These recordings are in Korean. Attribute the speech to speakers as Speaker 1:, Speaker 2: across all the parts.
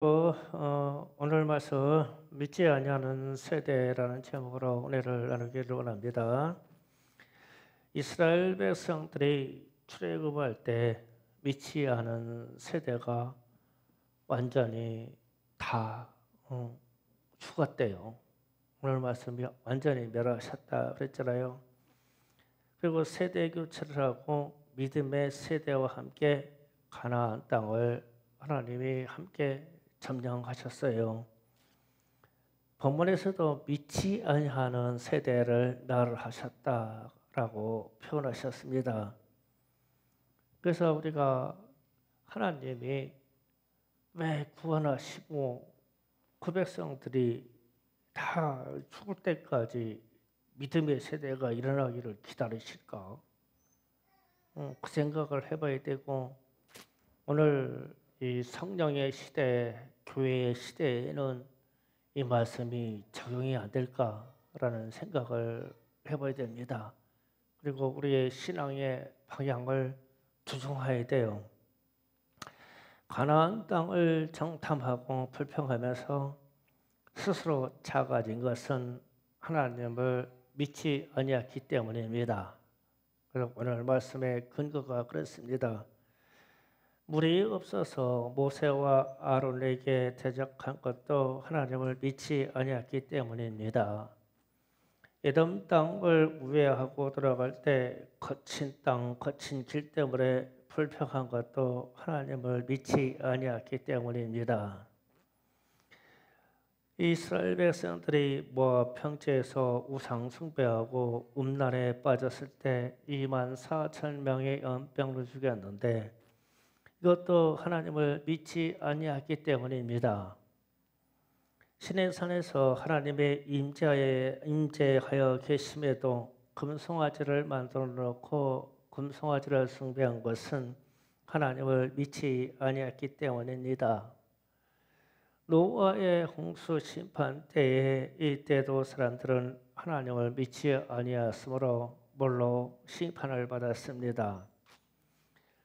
Speaker 1: 오늘 말씀 믿지 아니하는 세대라는 제목으로 은혜를 나누기를 원합니다. 이스라엘 백성들이 출애굽할 때 믿지 않은 세대가 완전히 다 죽었대요. 오늘 말씀이 완전히 멸하셨다 그랬잖아요. 그리고 세대 교체를 하고 믿음의 세대와 함께 가나안 땅을 하나님이 함께 점령하셨어요. 본문에서도 믿지 아니하는 세대를 멸하셨다라고 표현하셨습니다. 그래서 우리가 하나님이 왜 구원하시고 그 백성들이 다 죽을 때까지 믿음의 세대가 일어나기를 기다리실까? 그 생각을 해봐야 되고, 오늘 이 성령의 시대, 교회의 시대에는 이 말씀이 적용이 안 될까라는 생각을 해봐야 됩니다. 그리고 우리의 신앙의 방향을 조정해야 돼요. 가나안 땅을 정탐하고 불평하면서 스스로 작아진 것은 하나님을 믿지 아니했기 때문입니다. 그래서 오늘 말씀의 근거가 그렇습니다. 물이 없어서 모세와 아론에게 대적한 것도 하나님을 믿지 아니했기 때문입니다. 에돔 땅을 우회하고 들어갈 때 거친 땅, 거친 길 때문에 불평한 것도 하나님을 믿지 아니했기 때문입니다. 이스라엘 백성들이 모압 평지에서 우상 숭배하고 음란에 빠졌을 때 2만 4천 명의 연병을 죽였는데 이것도 하나님을 믿지 아니했기 때문입니다. 시내산에서 하나님의 임재하여 계심에도 금송아지를 만들어 놓고 금송아지를 숭배한 것은 하나님을 믿지 아니했기 때문입니다. 노아의 홍수 심판 때에 이때도 사람들은 하나님을 믿지 아니하였으므로 물로 심판을 받았습니다.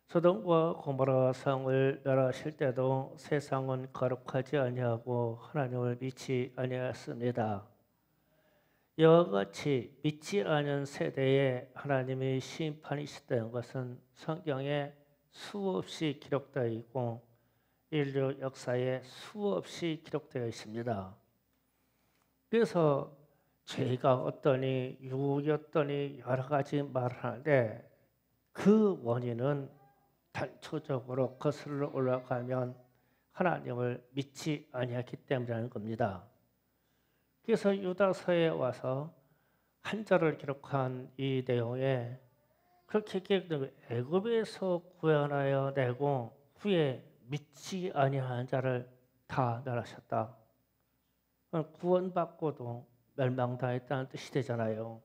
Speaker 1: 소돔과 고모라 성을 멸하실 때도 세상은 거룩하지 아니하고 하나님을 믿지 아니하였습니다. 이와 같이 믿지 않은 세대에 하나님의 심판이시다는 것은 성경에 수없이 기록되어 있고 인류 역사에 수없이 기록되어 있습니다. 그래서 죄가 어떠니 유혹이 어떠니 여러 가지 말을 하는데 그 원인은 단초적으로 거슬러 올라가면 하나님을 믿지 아니했기 때문이라는 겁니다. 그래서 유다서에 와서 한 절을 기록한 이 내용에 그렇게 기록되고 애굽에서 구원하여 내고 후에 믿지 아니하는 자를 다 멸하셨다. 구원받고도 멸망당했다는 뜻이 되잖아요.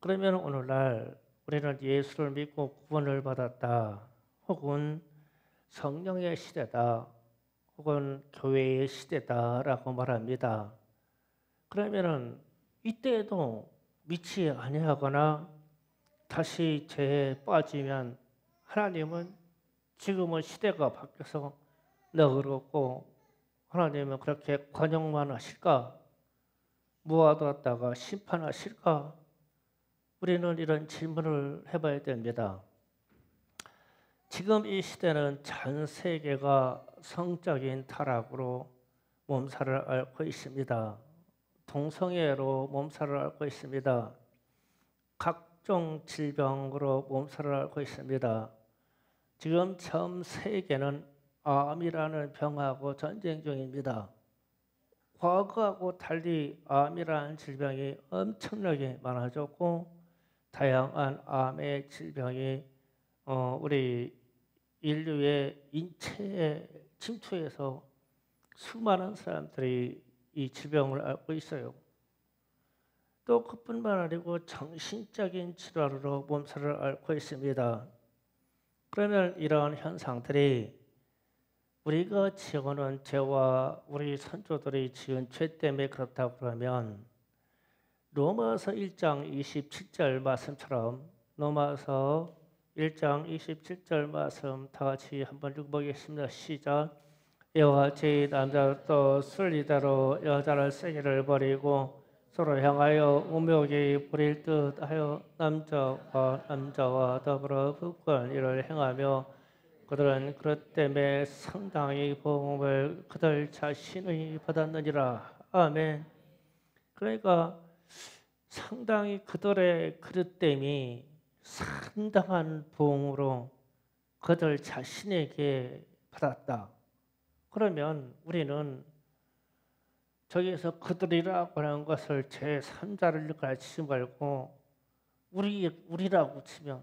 Speaker 1: 그러면 오늘날 우리는 예수를 믿고 구원을 받았다, 혹은 성령의 시대다, 혹은 교회의 시대다라고 말합니다. 그러면은 이때에도 믿지 아니하거나 다시 죄에 빠지면 하나님은 지금은 시대가 바뀌어서 너그럽고 하나님은 그렇게 관용만 하실까? 모아두었다가 심판하실까? 우리는 이런 질문을 해봐야 됩니다. 지금 이 시대는 전 세계가 성적인 타락으로 몸살을 앓고 있습니다. 동성애로 몸살을 앓고 있습니다. 각종 질병으로 몸살을 앓고 있습니다. 지금 전 세계는 암이라는 병하고 전쟁 중입니다. 과거하고 달리 암이라는 질병이 엄청나게 많아졌고 다양한 암의 질병이 우리 인류의 인체에 침투해서 수많은 사람들이 이 질병을 앓고 있어요. 또 그뿐만 아니고 정신적인 질환으로 몸살을 앓고 있습니다. 그러면 이러한 현상들이 우리가 지어오는 죄와 우리 선조들이 지은 죄 때문에 그렇다고 그러면 로마서 1장 27절 말씀처럼 로마서 1장 27절 말씀 다 같이 한번 읽어보겠습니다. 시작. 이와 제 남자도 순리대로 여자를 생애를 버리고 서로 향하여 우묘히 부릴 듯하여 남자와 남자와 더불어 부권 일을 행하며 그들은 그것 때문에 상당히 복음을 그들 자신이 받았느니라. 아멘. 그러니까 상당히 그들의 그릇 됨이 상당한 보응으로 그들 자신에게 받았다. 그러면 우리는 저기에서 그들이라고 하는 것을 제3자를 가르치지 말고 우리라고 치면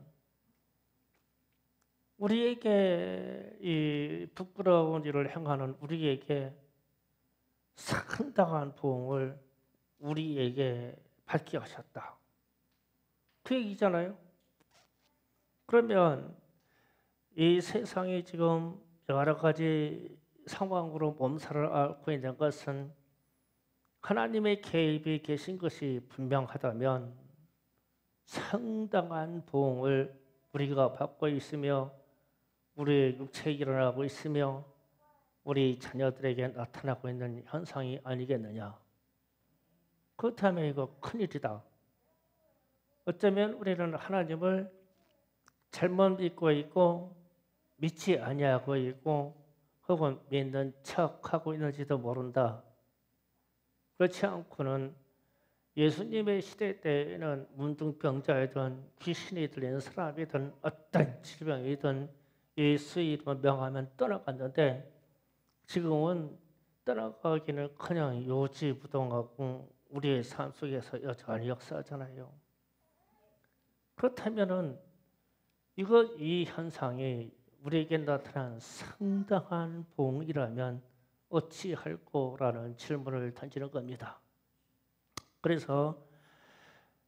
Speaker 1: 우리에게 이 부끄러운 일을 행하는 우리에게 상당한 보응을 우리에게 받게 하셨다. 그 얘기잖아요. 그러면 이 세상이 지금 여러 가지 상황으로 몸살을 앓고 있는 것은 하나님의 개입이 계신 것이 분명하다면 상당한 보응을 우리가 받고 있으며 우리의 육체에 일어나고 있으며 우리 자녀들에게 나타나고 있는 현상이 아니겠느냐. 그렇다면 이거 큰일이다. 어쩌면 우리는 하나님을 잘못 믿고 있고 믿지 아니하고 있고 혹은 믿는 척하고 있는지도 모른다. 그렇지 않고는 예수님의 시대 때에는 문둥병자이든 귀신이 들리는 사람이든 어떤 질병이든 예수 이름을 명하면 떠나갔는데 지금은 떠나가기는 그냥 요지부동하고 우리의 삶 속에서 여전히 역사하잖아요. 그렇다면은 이 현상이 우리에게 나타난 상당한 봉이라면 어찌할꼬라는 질문을 던지는 겁니다. 그래서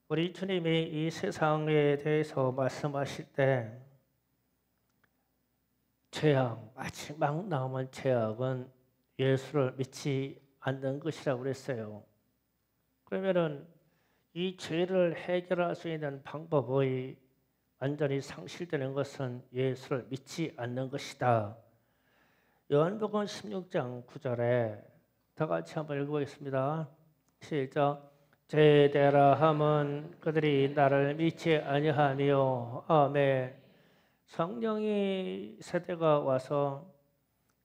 Speaker 1: 우리 주님이 이 세상에 대해서 말씀하실 때 죄악, 마지막 남은 죄악은 예수를 믿지 않는 것이라고 그랬어요. 그러면은 이 죄를 해결할 수 있는 방법의 완전히 상실되는 것은 예수를 믿지 않는 것이다. 요한복음 16장 9절에 다 같이 한번 읽어보겠습니다. 시작. 죄되라 함은 그들이 나를 믿지 아니하며 아멘. 성령이 세대가 와서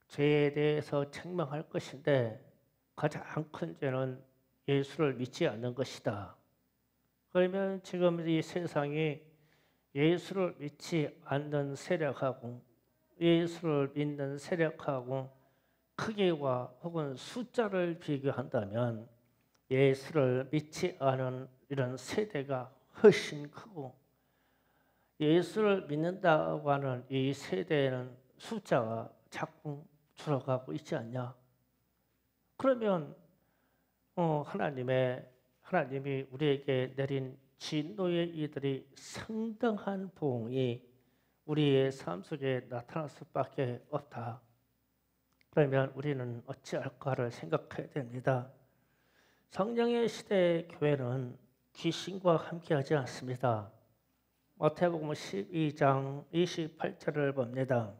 Speaker 1: 죄에 대해서 책망할 것인데 가장 큰 죄는 예수를 믿지 않는 것이다. 그러면 지금 이 세상이 예수를 믿지 않는 세력하고 예수를 믿는 세력하고 크기와 혹은 숫자를 비교한다면 예수를 믿지 않은 이런 세대가 훨씬 크고 예수를 믿는다고 하는 이 세대에는 숫자가 자꾸 줄어가고 있지 않냐? 그러면 하나님이 우리에게 내린 진노의 이들이 상당한 보응이 우리의 삶 속에 나타날 수밖에 없다. 그러면 우리는 어찌할까를 생각해야 됩니다. 성령의 시대의 교회는 귀신과 함께하지 않습니다. 마태복음 12장 28절을 봅니다.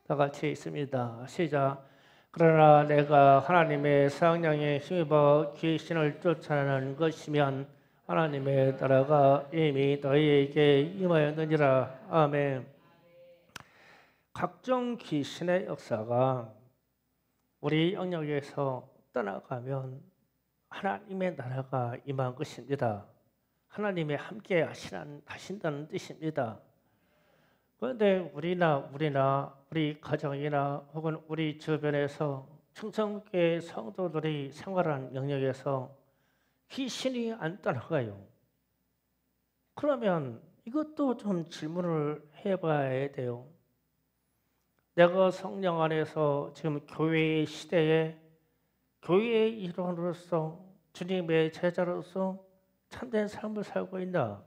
Speaker 1: 다 같이 있습니다. 시작. 그러나 내가 하나님의 성령에 힘입어 귀신을 쫓아내는 것이면 하나님의 나라가 이미 너희에게 임하였느니라. 아멘. 각종 귀신의 역사가 우리 영역에서 떠나가면 하나님의 나라가 임한 것입니다. 하나님이 함께 하신다는 뜻입니다. 그런데 우리 가정이나 혹은 우리 주변에서 충성교회 성도들이 생활하는 영역에서 귀신이 안 떠나가요. 그러면 이것도 좀 질문을 해봐야 돼요. 내가 성령 안에서 지금 교회의 시대에 교회의 일원으로서 주님의 제자로서 참된 삶을 살고 있나?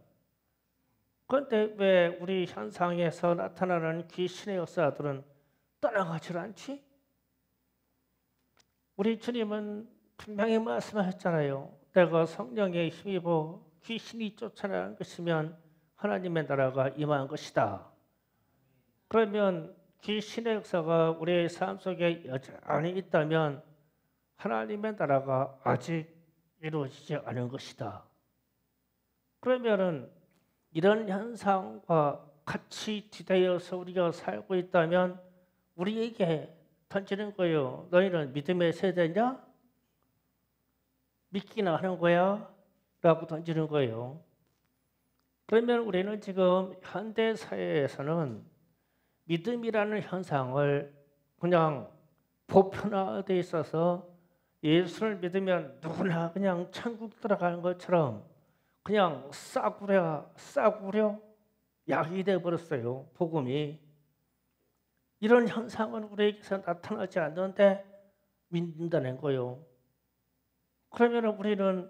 Speaker 1: 그런데 왜 우리 현상에서 나타나는 귀신의 역사들은 떠나가질 않지? 우리 주님은 분명히 말씀하셨잖아요. 내가 성령에 힘입어 귀신이 쫓아나는 것이면 하나님의 나라가 임한 것이다. 그러면 귀신의 역사가 우리의 삶 속에 여전히 있다면 하나님의 나라가 아직 이루어지지 않은 것이다. 그러면은 이런 현상과 같이 뒤대어서 우리가 살고 있다면 우리에게 던지는 거예요. 너희는 믿음의 세대냐? 믿기나 하는 거야? 라고 던지는 거예요. 그러면 우리는 지금 현대 사회에서는 믿음이라는 현상을 그냥 보편화되어 있어서 예수를 믿으면 누구나 그냥 천국 들어가는 것처럼 그냥 싸구려 약이 되어버렸어요. 복음이. 이런 현상은 우리에게서 나타나지 않는데 믿는다는 거예요. 그러면 우리는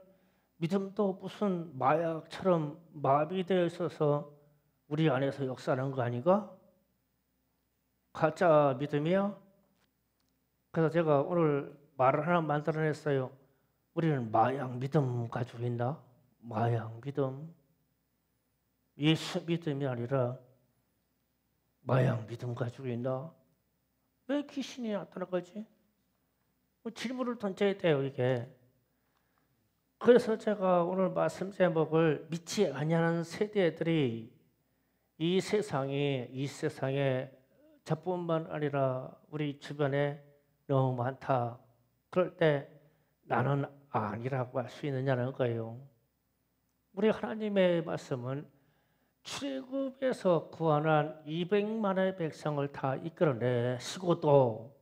Speaker 1: 믿음도 무슨 마약처럼 마비되어 있어서 우리 안에서 역사하는 거 아닌가? 가짜 믿음이야? 그래서 제가 오늘 말을 하나 만들어냈어요. 우리는 마약 믿음 가지고 있나? 마약 믿음. 예수 믿음이 아니라 마약 믿음 가지고 있나? 왜 귀신이 나타난 거지? 질문을 던져야 돼요, 이게. 그래서 제가 오늘 말씀 제목을 믿지 아니하는 세대들이 이 세상에 저뿐만 아니라 우리 주변에 너무 많다. 그럴 때 나는 아니라고 할 수 있느냐는 거예요. 우리 하나님의 말씀은 출애굽에서 구원한 200만의 백성을 다 이끌어내시고도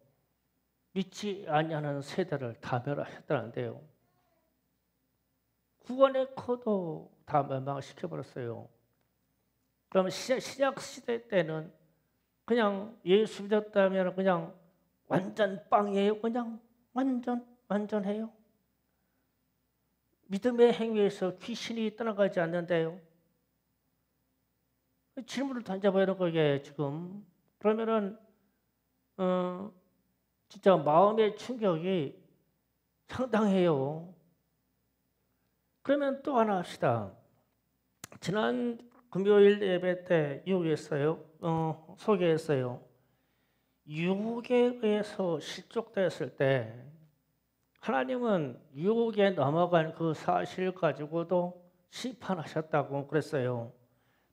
Speaker 1: 믿지 아니하는 세대를 다 멸하셨다는데요. 구원의 코도 다 멸망시켜버렸어요. 그럼 신약 시대 때는 그냥 예수 믿었다면 그냥 완전 빵이에요. 그냥 완전해요. 믿음의 행위에서 귀신이 떠나가지 않는데요. 질문을 던져보는 거예요, 지금. 그러면은 진짜 마음의 충격이 상당해요. 그러면 또 하나 합시다. 지난 금요일 예배 때 소개했어요. 유혹에 의해서 실족됐을 때 하나님은 유혹에 넘어간 그 사실 가지고도 심판하셨다고 그랬어요.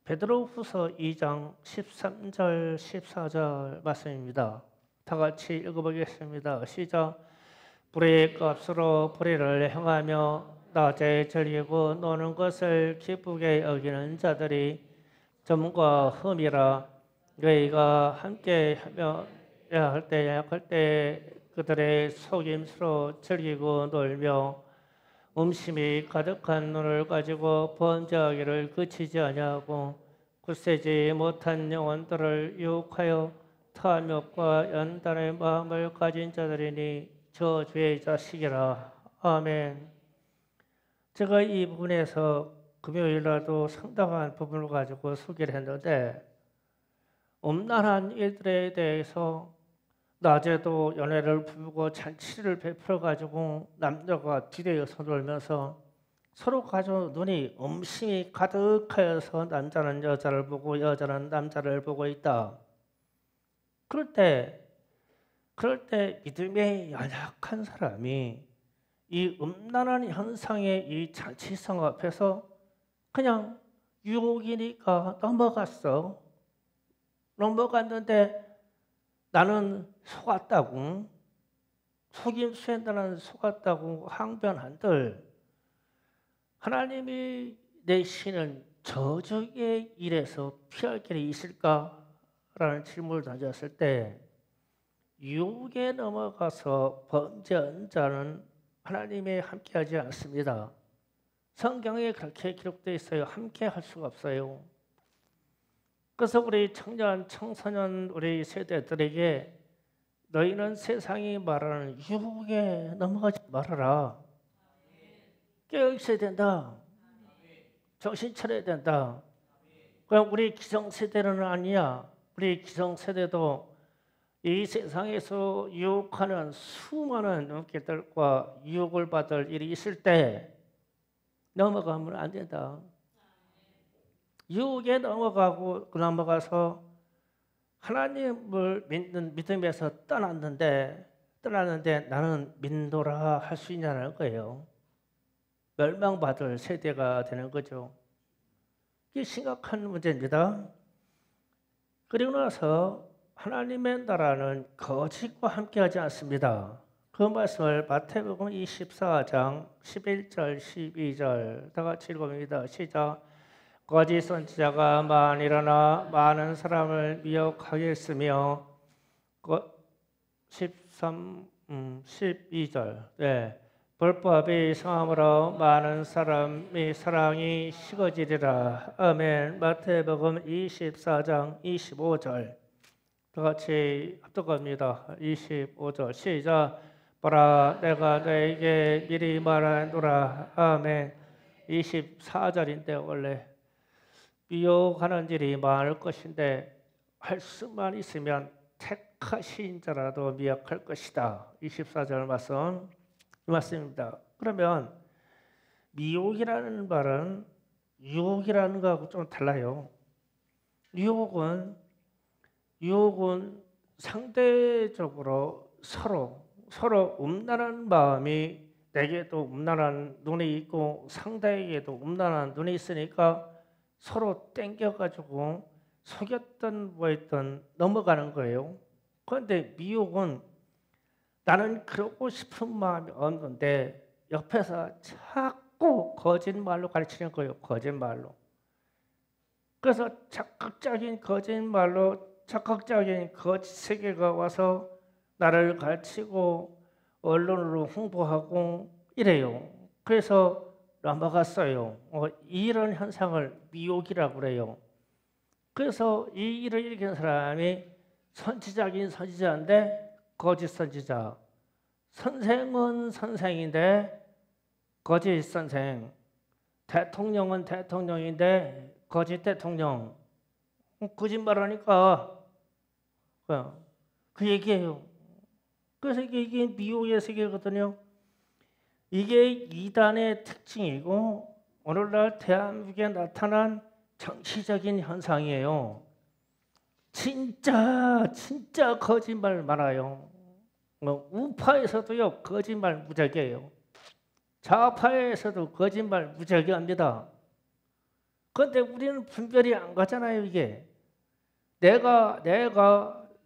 Speaker 1: 베드로후서 2장 13절 14절 말씀입니다. 다 같이 읽어보겠습니다. 시작. 불의 값으로 불의를 행하며 낮에 즐기고 노는 것을 기쁘게 여기는 자들이 점과 흠이라. 너희가 함께 하며 약할 때 그들의 속임수로 즐기고 놀며 음심이 가득한 눈을 가지고 번제하기를 그치지 아니하고 굳세지 못한 영혼들을 유혹하여 탐욕과 연단의 마음을 가진 자들이니 저주의 자식이라. 아멘. 제가 이 부분에서 금요일날도 상당한 부분을 가지고 소개를 했는데 음란한 일들에 대해서 낮에도 연애를 부르고 잔치를 베풀어가지고 남녀가 뒤대어서 놀면서 서로 가지고 눈이 음심이 가득하여서 남자는 여자를 보고 여자는 남자를 보고 있다. 그럴 때 믿음에 연약한 사람이 이 음란한 현상의 이 잔치성 앞에서 그냥 유혹이니까 넘어갔는데 나는 속았다고, 속임수에 나는 속았다고 항변한들 하나님이 내시는 저주의 일에서 피할 길이 있을까라는 질문을 던졌을 때 유혹에 넘어가서 범죄한 자는 하나님이 함께하지 않습니다. 성경에 그렇게 기록되어 있어요. 함께할 수가 없어요. 그래서 우리 청년, 청소년 우리 세대들에게 너희는 세상이 말하는 유혹에 넘어가지 말아라. 깨어있어야 된다. 정신 차려야 된다. 그럼 우리 기성세대는 아니야. 우리 기성세대도 이 세상에서 유혹하는 수많은 눈길들과 유혹을 받을 일이 있을 때 넘어가면 안 된다. 유혹에 넘어가서 하나님을 믿는 믿음에서 떠났는데 나는 믿노라 할 수 있냐는 거예요. 멸망받을 세대가 되는 거죠. 이게 심각한 문제입니다. 그리고 나서 하나님의 나라는 거짓과 함께하지 않습니다. 그 말씀을 마태복음 24장 11절 12절 다 같이 읽어봅니다. 시작. 거짓 선지자가 많이 일어나 많은 사람을 미혹하겠으며 12절 네. 불법이 성함으로 많은 사람의 사랑이 식어지리라. 아멘. 마태복음 24장 25절 다 같이 합독합니다. 25절 시작. 보라 내가 너에게 미리 말하노라. 아멘. 24절인데 원래 미혹하는 일이 많을 것인데 할 수만 있으면 택하신 자라도 미혹할 것이다. 24절 말씀 이 말씀입니다. 그러면 미혹이라는 말은 유혹이라는 거하고 좀 달라요. 유혹은 상대적으로 서로 음란한 마음이 내게도 음란한 눈이 있고 상대에게도 음란한 눈이 있으니까 서로 땡겨가지고 속였던 뭐였던 넘어가는 거예요. 그런데 미혹은 나는 그러고 싶은 마음이 없는데 옆에서 자꾸 거짓말로 가르치는 거예요. 거짓말로. 그래서 적극적인 거짓말로 적극적인 거짓 세계가 와서 나를 가르치고 언론으로 홍보하고 이래요. 그래서 넘어갔어요. 이런 현상을 미혹이라고 그래요. 그래서 이 일을 일으킨 사람이 선지자긴 선지자인데 거짓 선지자. 선생은 선생인데 거짓 선생. 대통령은 대통령인데 거짓 대통령. 거짓말하니까 그 얘기예요. 그래서 이게 미혹의 세계거든요. 이게 이단의 특징이고 오늘날 대한민국에 나타난 정치적인 현상이에요. 진짜 거짓말 많아요. 우파에서도요 거짓말 무지하게요. 좌파에서도 거짓말 무지하게 합니다. 그런데 우리는 분별이 안 가잖아요. 이게 내가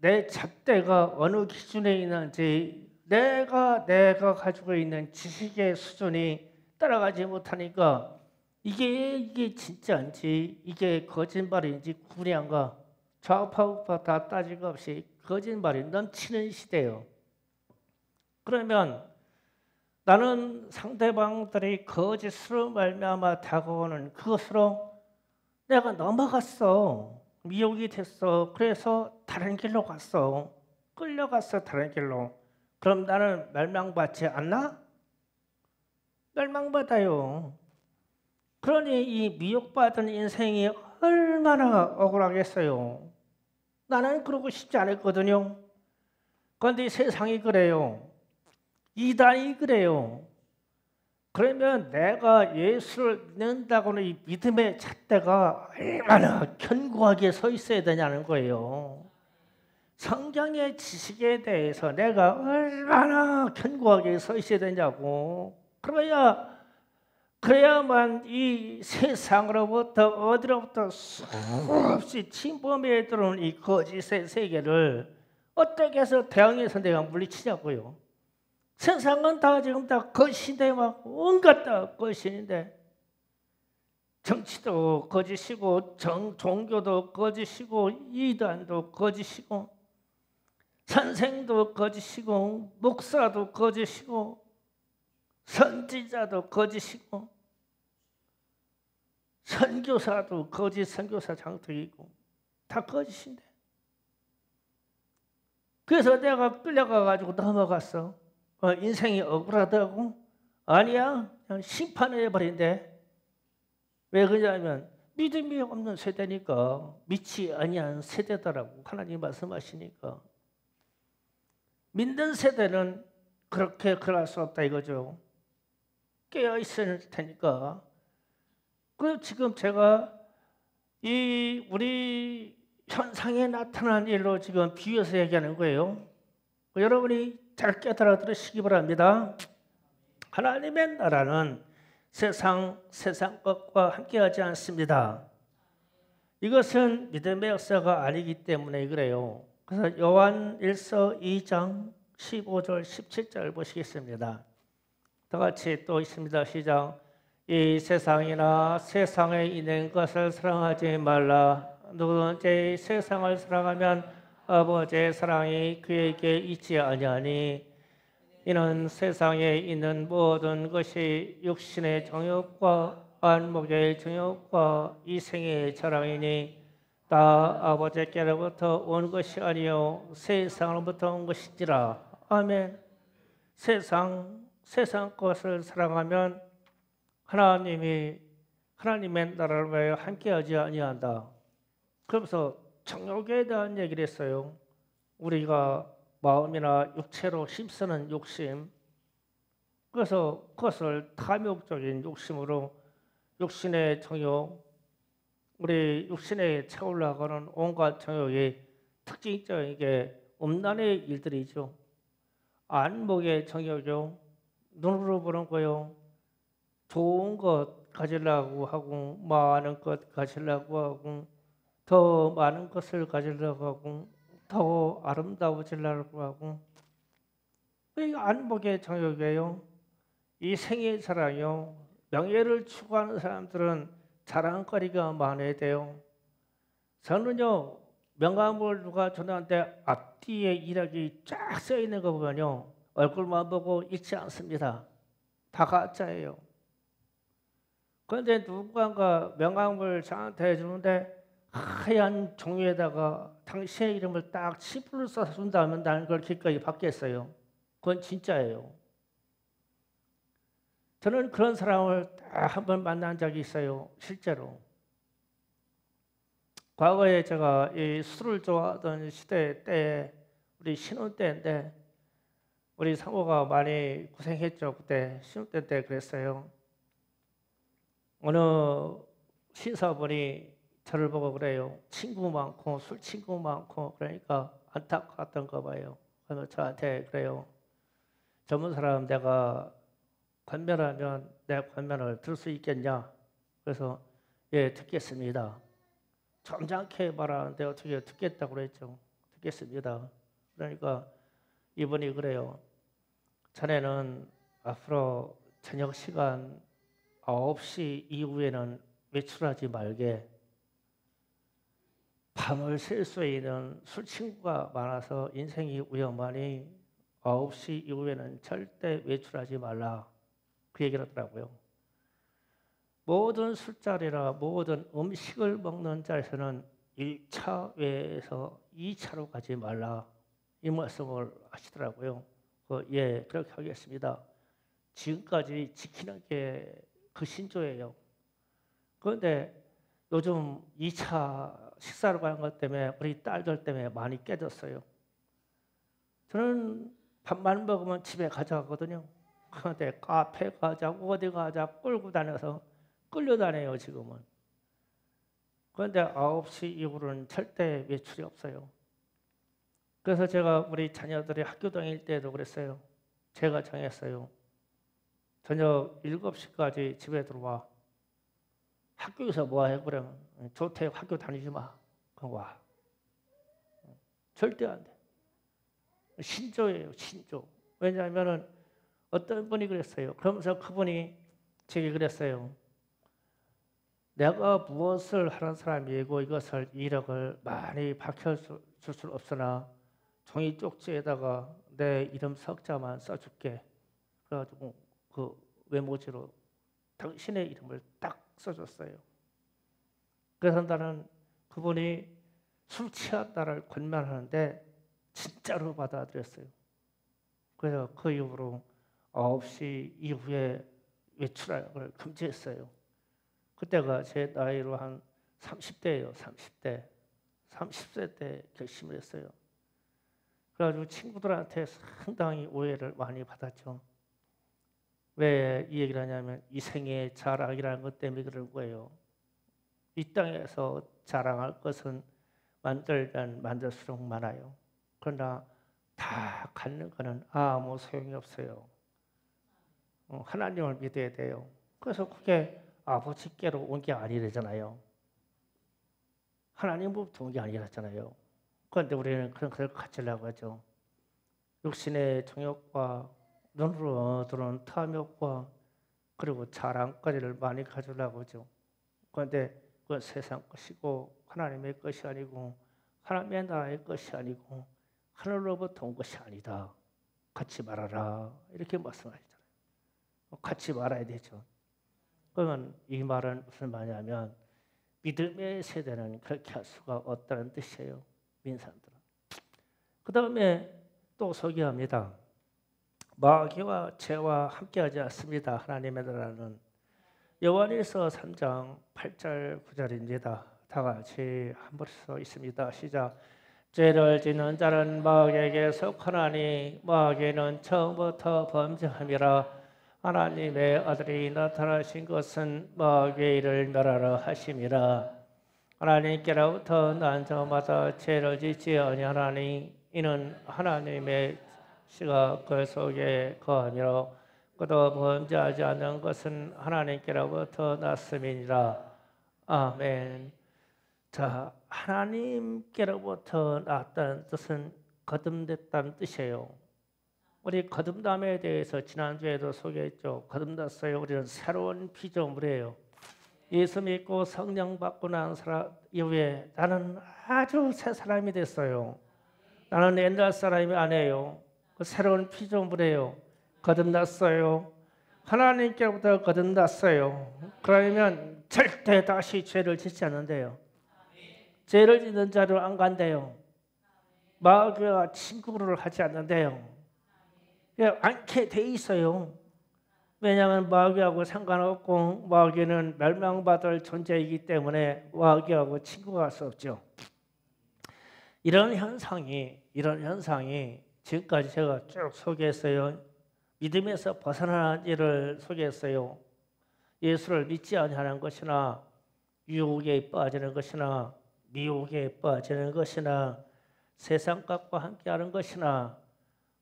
Speaker 1: 내 잣대가 어느 기준에 있는지 내가 가지고 있는 지식의 수준이 따라가지 못하니까 이게 진짜인지 이게 거짓말인지 구분이 안 가. 좌파 우파 다 따질 것 없이 거짓말이 넘치는 시대예요. 그러면 나는 상대방들이 거짓으로 말미암아 다가오는 그것으로 내가 넘어갔어. 미혹이 됐어. 그래서 다른 길로 갔어. 끌려갔어. 다른 길로. 그럼 나는 멸망받지 않나? 멸망받아요. 그러니 이 미혹받은 인생이 얼마나 억울하겠어요. 나는 그러고 싶지 않았거든요. 그런데 세상이 그래요. 이단이 그래요. 그러면 내가 예수를 믿는다고는 이 믿음의 잣대가 얼마나 견고하게 서 있어야 되냐는 거예요. 성경의 지식에 대해서 내가 얼마나 견고하게 서 있어야 되냐고. 그래야만 이 세상으로부터 어디로부터 수없이 침범해 들어온 이 거짓의 세계를 어떻게 해서 대항해서 내가 물리치냐고요. 세상은 다 지금 다 거짓인데 막 온갖 다 거짓인데 정치도 거짓이고 종교도 거짓이고 이단도 거짓이고 선생도 거짓이고 목사도 거짓이고 선지자도 거짓이고 선교사도 거짓 선교사 장터이고 다 거짓인데 그래서 내가 끌려가 가지고 넘어갔어. 인생이 억울하다고? 아니야. 그냥 심판을 해버린대. 왜 그러냐면 믿음이 없는 세대니까 믿지 아니한 세대다라고 하나님 말씀하시니까 믿는 세대는 그렇게 그럴 수 없다 이거죠. 깨어 있을 테니까. 그리고 지금 제가 우리 현상에 나타난 일로 지금 비유해서 얘기하는 거예요. 여러분이 잘 깨달아 들으시기 바랍니다. 하나님의 나라는 세상 것과 함께하지 않습니다. 이것은 믿음의 역사가 아니기 때문에 그래요. 그래서 요한 1서 2장 15절 17절 보시겠습니다. 다 같이 또 있습니다. 시작. 이 세상이나 세상에 있는 것을 사랑하지 말라. 누구든지 세상을 사랑하면 아버지의 사랑이 그에게 있지 아니하니 이는 세상에 있는 모든 것이 육신의 정욕과 안목의 정욕과 이생의 자랑이니 다 아버지께로부터 온 것이 아니요 세상으로부터 온 것이지라. 아멘. 세상 것을 사랑하면 하나님의 나라를 위하여 함께하지 아니한다. 그러면서 정욕에 대한 얘기를 했어요. 우리가 마음이나 육체로 힘쓰는 욕심, 그래서 그것을 탐욕적인 욕심으로 육신의 정욕, 우리 육신에 차올라가는 온갖 정욕이 특징적인 게 음란의 일들이죠. 안목의 정욕이요, 눈으로 보는 거요, 좋은 것 가지려고 하고 많은 것 가지려고 하고 더 많은 것을 가지려고 하고 더 아름다워지려고 하고 이 안목의 정욕이에요. 이 생의 자랑이요. 명예를 추구하는 사람들은 자랑거리가 많아야 돼요. 저는요 명함을 누가 저한테 앞뒤에 이력이 쫙 써 있는 거 보면요 얼굴만 보고 읽지 않습니다. 다 가짜예요. 그런데 누군가 명함을 저한테 해주는데 하얀 종이에다가 당신의 이름을 딱 치프를 써서 준다면 나는 그걸 기꺼이 받겠어요. 그건 진짜예요. 저는 그런 사람을 딱 한 번 만난 적이 있어요. 실제로. 과거에 제가 이 술을 좋아하던 시대 때 우리 신혼 때인데 우리 상호가 많이 고생했죠. 그때 신혼 때 그랬어요. 어느 신사분이 저를 보고 그래요. 친구 많고 술 친구 많고 그러니까 안타까웠던가 봐요. 그래서 저한테 그래요. 젊은 사람 내가 권면하면 내 권면을 들을 수 있겠냐? 그래서 예 듣겠습니다. 점잖게 말하는데 어떻게 듣겠다고 그랬죠. 듣겠습니다. 그러니까 이분이 그래요. 자네는 앞으로 저녁 시간 9시 이후에는 외출하지 말게. 밤을 샐 수 있는 술 친구가 많아서 인생이 위험하니 9시 이후에는 절대 외출하지 말라. 그 얘기를 하더라고요. 모든 술자리나 모든 음식을 먹는 자리에서는 1차 외에서 2차로 가지 말라. 이 말씀을 하시더라고요. 예, 그렇게 하겠습니다. 지금까지 지키는 게 그 신조예요. 그런데 요즘 2차 식사를 가는 것 때문에 우리 딸들 때문에 많이 깨졌어요. 저는 밥만 먹으면 집에 가자거든요. 그런데 카페 가자고 어디 가자 끌고 다녀서 끌려다녀요 지금은. 그런데 9시 이후로는 절대 외출이 없어요. 그래서 제가 우리 자녀들이 학교 다닐 때도 그랬어요. 제가 정했어요. 저녁 7시까지 집에 들어와. 학교에서 뭐 해? 그러면 좋대 학교 다니지 마. 그럼 와. 절대 안 돼. 신조예요, 신조. 왜냐하면 어떤 분이 그랬어요. 그러면서 그분이 제게 그랬어요. 내가 무엇을 하는 사람이고 이것을 이력을 많이 밝혀줄 수는 없으나 종이 쪽지에다가 내 이름 석자만 써줄게. 그래가지고 그 메모지로 당신의 이름을 딱 써줬어요. 그래서 나는 그분이 술 취한 나를 권면하는데 진짜로 받아들였어요. 그래서 그 이후로 9시 이후에 외출하는 걸 금지했어요. 그때가 제 나이로 한 30대예요. 30대. 30세 때 결심을 했어요. 그래가지고 친구들한테 상당히 오해를 많이 받았죠. 왜 이 얘기를 하냐면 이 생의 자랑이라는 것 때문에 그런 거예요. 이 땅에서 자랑할 것은 만들면 만들수록 많아요. 그러나 다 갖는 거는 아무 소용이 없어요. 하나님을 믿어야 돼요. 그래서 그게 아버지께로 온 게 아니래잖아요. 하나님부터 온 게 아니랬잖아요. 그런데 우리는 그런 걸 가지려고 하죠. 육신의 정욕과 눈으로 들어오는 탐욕과 그리고 자랑거리를 많이 가지려고 하죠. 그런데 그 세상 것이고 하나님의 것이 아니고 하나님의 나라의 것이 아니고 하늘로부터 온 것이 아니다. 갖지 말아라. 이렇게 말씀하시잖아요. 갖지 말아야 되죠. 그러면 이 말은 무슨 말이냐면 믿음의 세대는 그렇게 할 수가 없다는 뜻이에요. 민사람들은. 그 다음에 또 소개합니다. 마귀와 죄와 함께하지 않습니다. 하나님의 나라는. 요한일서 3장 8절 9절입니다. 다 같이 한 번씩 있습니다. 시작. 죄를 짓는 자는 마귀에게 속하나니 마귀는 처음부터 범죄함이라. 하나님의 아들이 나타나신 것은 마귀의 일을 멸하러 하심이라. 하나님께로부터 난 자마다 죄를 짓지 아니하나니 이는 하나님의 씨가 그 속에 거하며 그도 범죄하지 않는 것은 하나님께로부터 났음이니라. 아멘. 자, 하나님께로부터 났다는 뜻은 거듭됐다는 뜻이에요. 우리 거듭남에 대해서 지난주에도 소개했죠. 거듭났어요. 우리는 새로운 피조물이에요. 예수 믿고 성령 받고 난 사람 이후에 나는 아주 새 사람이 됐어요. 나는 옛날 사람이 아니에요. 새로운 피조물이에요. 거듭났어요. 하나님께로부터 거듭났어요. 그러면 절대 다시 죄를 짓지 않는데요. 죄를 짓는 자로 안 간대요. 마귀와 친구를 하지 않는데요. 않게 돼 있어요. 왜냐하면 마귀하고 상관없고 마귀는 멸망받을 존재이기 때문에 마귀하고 친구가 할 수 없죠. 이런 현상이 지금까지 제가 쭉 소개했어요. 믿음에서 벗어나는 일을 소개했어요. 예수를 믿지 아니하는 것이나 유혹에 빠지는 것이나 미혹에 빠지는 것이나 세상 것과 함께하는 것이나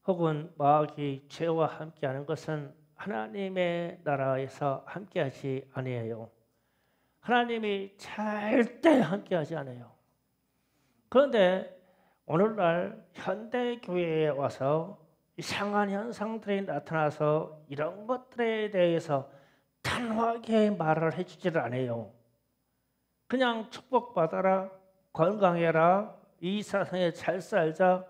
Speaker 1: 혹은 마귀 죄와 함께하는 것은 하나님의 나라에서 함께하지 아니에요. 하나님이 절대 함께하지 않아요. 그런데 오늘날 현대 교회에 와서 이상한 현상들이 나타나서 이런 것들에 대해서 단호하게 말을 해주지를 않아요. 그냥 축복받아라, 건강해라, 이 세상에 잘 살자,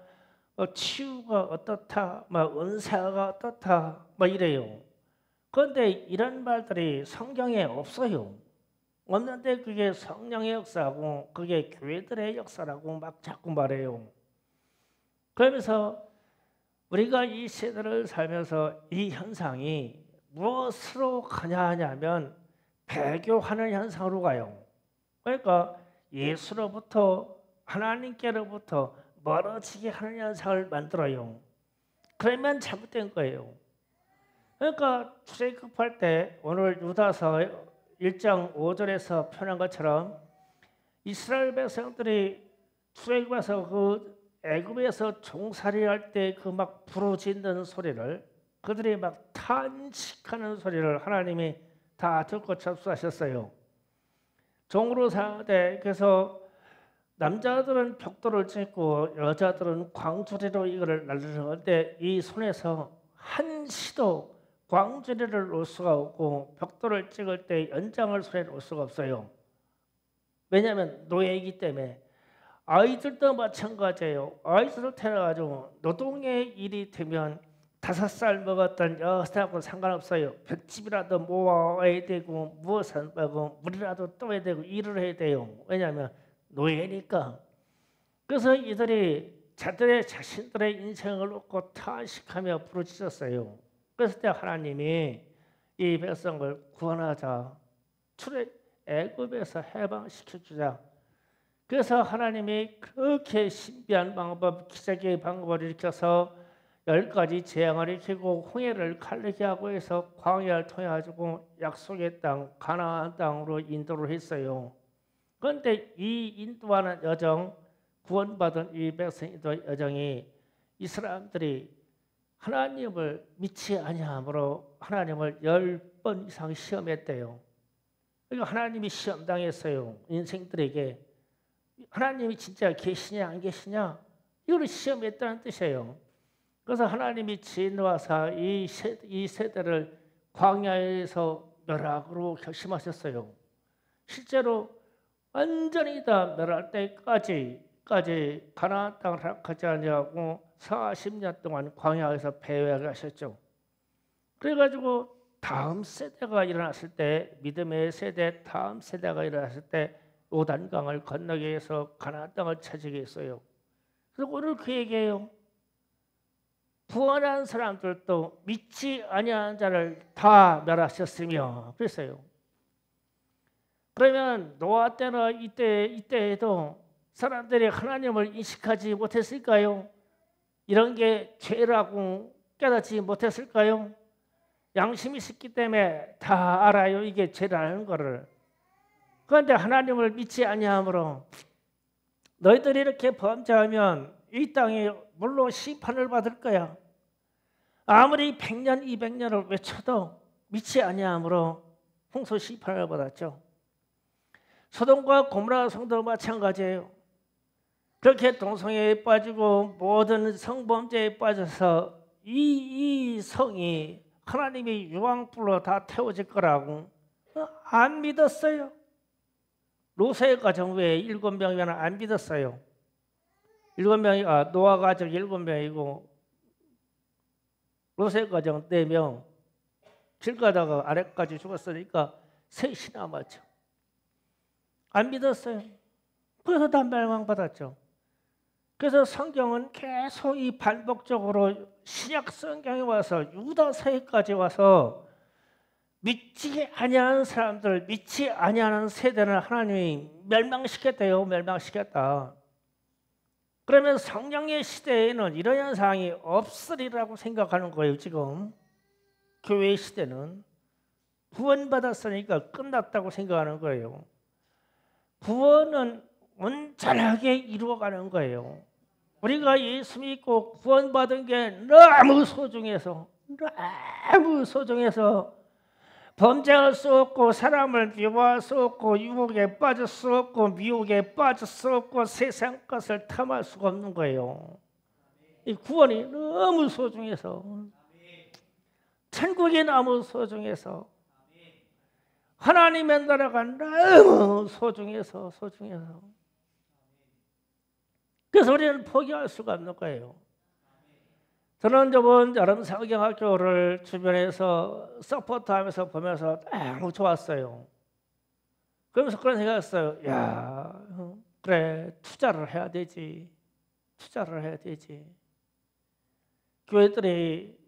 Speaker 1: 치유가 어떻다, 은사가 어떻다, 이래요. 그런데 이런 말들이 성경에 없어요. 없는데 그게 성령의 역사고 그게 교회들의 역사라고 자꾸 말해요. 그러면서 우리가 이 세대를 살면서 이 현상이 무엇으로 가냐 하냐면 배교하는 현상으로 가요. 그러니까 예수로부터 하나님께로부터 멀어지게 하는 현상을 만들어요. 그러면 잘못된 거예요. 그러니까 출애굽할 때 오늘 유다서 1장 5절에서 표현한 것처럼 이스라엘 백성들이 출애굽해서 그 애굽에서 종살이할 때 그 막 부르짖는 소리를 그들이 막 탄식하는 소리를 하나님이 다 듣고 접수하셨어요. 종으로 사는데 그래서 남자들은 벽돌을 찍고 여자들은 광주리로 이거를 날르는데 이 손에서 한시도 광주리를 놓을 수가 없고 벽돌을 찍을 때 연장을 손에 놓을 수가 없어요. 왜냐하면 노예이기 때문에. 아이들도 마찬가지예요. 아이들을 태어나가지고 노동의 일이 되면 5살 먹었던 6살하고 상관없어요. 볏집이라도 모아야 되고 무엇을 먹고 물이라도 떠야 되고 일을 해야 돼요. 왜냐하면 노예니까. 그래서 이들이 자신들의 인생을 놓고 탄식하며 부르짖었어요. 그래서 때 하나님이 이 백성을 구원하자. 애굽에서 해방시켜주자. 그래서 하나님이 그렇게 신비한 방법, 기적의 방법을 일으켜서 10가지 재앙을 일으키고 홍해를 갈리게 하고 해서 광야를 통해 가지고 약속의 땅, 가나안 땅으로 인도를 했어요. 그런데 이 인도하는 여정 구원받은 이 백성이도 여정이 이 사람들이 하나님을 믿지 아니함으로 하나님을 10번 이상 시험했대요. 그러니까 하나님이 시험당했어요. 인생들에게 하나님이 진짜 계시냐 안 계시냐 이걸 시험했다는 뜻이에요. 그래서 하나님이 진노하사 이 세대를 광야에서 멸하기로 결심하셨어요. 실제로 완전히 다 멸할 때까지 가나안 땅을 허락하지 아니하고 40년 동안 광야에서 배회하게 하셨죠. 그래가지고 다음 세대가 일어났을 때, 믿음의 세대 다음 세대가 일어났을 때 요단강을 건너기 위해서 가나안 땅을 차지하게 했어요. 그래서 오늘 그 얘기예요. 구원한 사람들도 믿지 아니하는 자를 다 멸하셨으며 그랬어요. 그러면 노아 때나 이때에도 사람들이 하나님을 인식하지 못했을까요? 이런 게 죄라고 깨닫지 못했을까요? 양심이 있기 때문에 다 알아요. 이게 죄라는 거를. 그런데 하나님을 믿지 아니하므로 너희들이 이렇게 범죄하면 이 땅이 물론 심판을 받을 거야. 아무리 100년, 200년을 외쳐도 믿지 아니하므로 홍수 심판을 받았죠. 소돔과 고모라 성도 마찬가지예요. 그렇게 동성애에 빠지고 모든 성범죄에 빠져서 이 성이 하나님이 유황불로 다 태워질 거라고 안 믿었어요. 롯의 가정 외에 7명이면 안 믿었어요. 7명이 노아 가정 7명이고 롯의 가정 4명 길 가다가 아래까지 죽었으니까 셋이 남았죠. 안 믿었어요. 그래서 다 멸망받았죠. 그래서 성경은 계속 이 반복적으로 신약 성경에 와서 유다서에까지 와서 믿지 아니하는 사람들, 믿지 아니하는 세대는 하나님이 멸망시켰대요. 멸망시켰다. 그러면 성령의 시대에는 이런 현상이 없으리라고 생각하는 거예요. 지금 교회의 시대는 구원받았으니까 끝났다고 생각하는 거예요. 구원은 온전하게 이루어가는 거예요. 우리가 예수 믿고 구원받은 게 너무 소중해서 범죄할 수 없고 사람을 미워할 수 없고 유혹에 빠질 수 없고 미혹에 빠질 수 없고 세상 것을 탐할 수가 없는 거예요. 이 구원이 너무 소중해서 천국이 너무 소중해서 하나님의 나라가 너무 소중해서 그래서 우리는 포기할 수가 없는 거예요. 저는 저번 여름 성경학교를 주변에서 서포트하면서 보면서 너무 좋았어요. 그러면서 그런 생각했어요. 야, 그래 투자를 해야 되지. 교회들이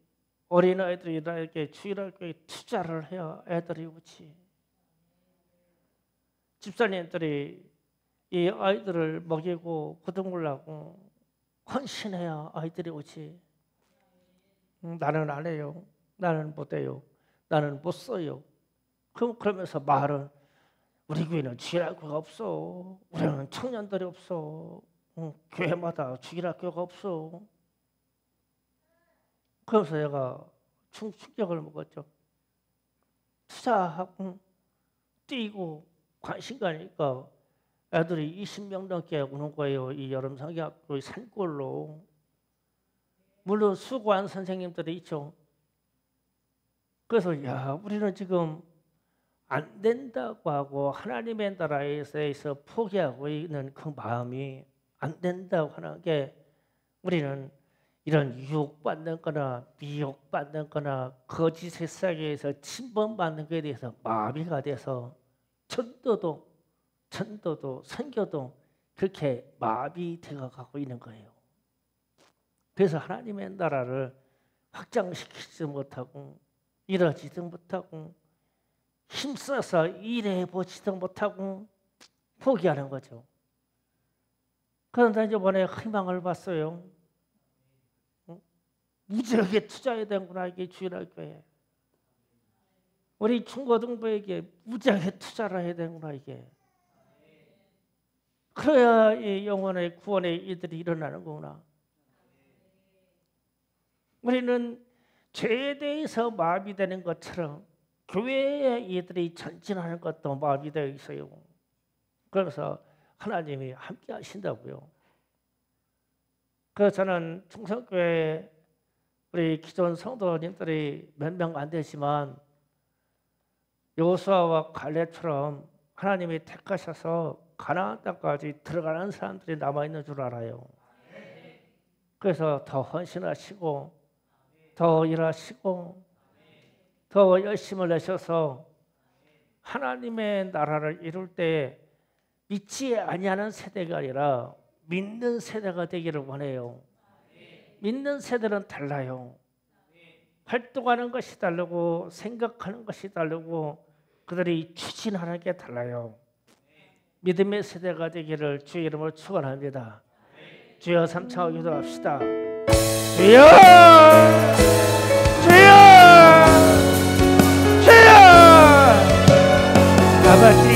Speaker 1: 어린아이들이 이렇게 주일학교에 투자를 해야 애들이 오지. 집사님들이 이 아이들을 먹이고 거두려고 헌신해야 아이들이 오지. 나는 안 해요. 나는 못 해요. 나는 못 써요. 그러면서 말은 우리 교회는 주일학교가 없어. 우리는 청년들이 없어. 교회마다 주일학교가 없어. 그러면서 내가 충격을 먹었죠. 투자하고 뛰고 관심 가니까 애들이 20명 넘게 오는 거예요. 이 여름 성경학교 산골로. 물론 수고한 선생님들이 있죠. 그래서 야, 우리는 지금 안 된다고 하고 하나님의 나라에서 포기하고 있는 그 마음이 안 된다고 하는 게 우리는 이런 유혹받는 거나 미혹받는 거나 거짓 세상에서 침범받는 것에 대해서 마비가 돼서 전도도 선교도 그렇게 마비되어 가고 있는 거예요. 그래서 하나님의 나라를 확장시키지 못하고 이루어지지 못하고 힘써서 일해보지도 못하고 포기하는 거죠. 그런데 이번에 희망을 봤어요. 무지하게 투자해야 되는구나 이게 주일학교에. 우리 중고등부에게 무지하게 투자를 해야 되는구나 이게. 그래야 이 영혼의 구원의 일들이 일어나는 거구나. 우리는 죄에 대해서 마비되는 것처럼 교회의 이들이 전진하는 것도 마비되어 있어요. 그래서 하나님이 함께 하신다고요. 그래서 저는 충성교회 우리 기존 성도님들이 몇 명 안 되지만 여호수아와 갈렙처럼 하나님이 택하셔서 가나안 땅까지 들어가는 사람들이 남아있는 줄 알아요. 그래서 더 헌신하시고 더 일하시고 더 열심을 내셔서 하나님의 나라를 이룰 때 믿지 아니하는 세대가 아니라 믿는 세대가 되기를 원해요. 믿는 세대는 달라요. 활동하는 것이 다르고 생각하는 것이 다르고 그들이 추진하는 게 달라요. 믿음의 세대가 되기를 주의 이름으로 축원합니다. 주여 삼창하고 기도합시다. 주여! 주여! 주여! 아버지